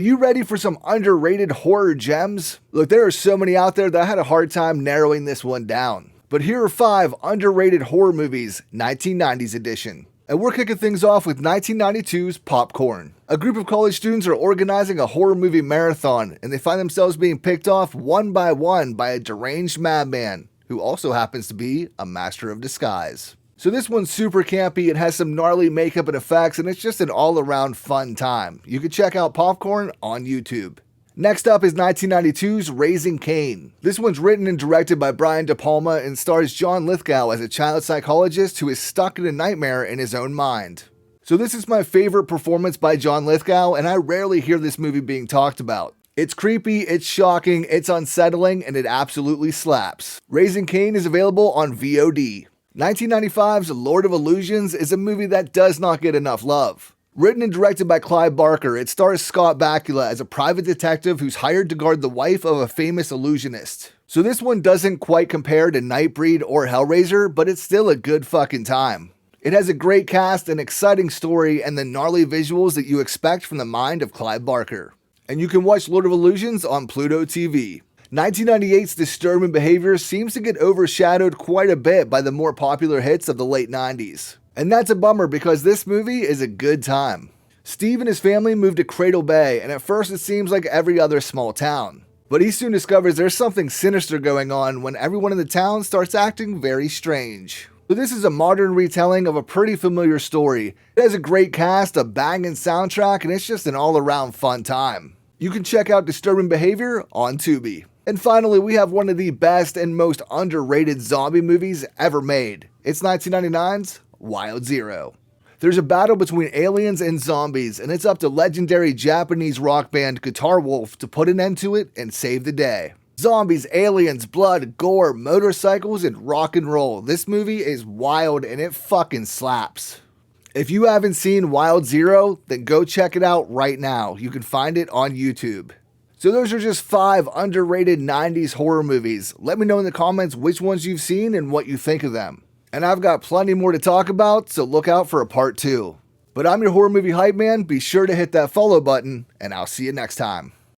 You ready for some underrated horror gems? Look, there are so many out there that I had a hard time narrowing this one down. But here are 5 underrated horror movies, 1990s edition. And we're kicking things off with 1992's Popcorn. A group of college students are organizing a horror movie marathon, and they find themselves being picked off one by one by a deranged madman, who also happens to be a master of disguise. So this one's super campy, it has some gnarly makeup and effects, and it's just an all-around fun time. You can check out Popcorn on YouTube. Next up is 1992's Raising Cain. This one's written and directed by Brian De Palma and stars John Lithgow as a child psychologist who is stuck in a nightmare in his own mind. So this is my favorite performance by John Lithgow, and I rarely hear this movie being talked about. It's creepy, it's shocking, it's unsettling, and it absolutely slaps. Raising Cain is available on VOD. 1995's Lord of Illusions is a movie that does not get enough love. Written and directed by Clive Barker, it stars Scott Bakula as a private detective who's hired to guard the wife of a famous illusionist. So this one doesn't quite compare to Nightbreed or Hellraiser, but it's still a good fucking time. It has a great cast, an exciting story, and the gnarly visuals that you expect from the mind of Clive Barker. And you can watch Lord of Illusions on Pluto TV. 1998's Disturbing Behavior seems to get overshadowed quite a bit by the more popular hits of the late 90s. And that's a bummer because this movie is a good time. Steve and his family moved to Cradle Bay, and at first it seems like every other small town. But he soon discovers there's something sinister going on when everyone in the town starts acting very strange. So this is a modern retelling of a pretty familiar story. It has a great cast, a banging soundtrack, and it's just an all-around fun time. You can check out Disturbing Behavior on Tubi. And finally, we have one of the best and most underrated zombie movies ever made. It's 1999's Wild Zero. There's a battle between aliens and zombies, and it's up to legendary Japanese rock band Guitar Wolf to put an end to it and save the day. Zombies, aliens, blood, gore, motorcycles, and rock and roll. This movie is wild and it fucking slaps. If you haven't seen Wild Zero, then go check it out right now. You can find it on YouTube. So those are just 5 underrated 90s horror movies. Let me know in the comments which ones you've seen and what you think of them. And I've got plenty more to talk about, so look out for a part 2. But I'm your horror movie hype man. Be sure to hit that follow button, and I'll see you next time.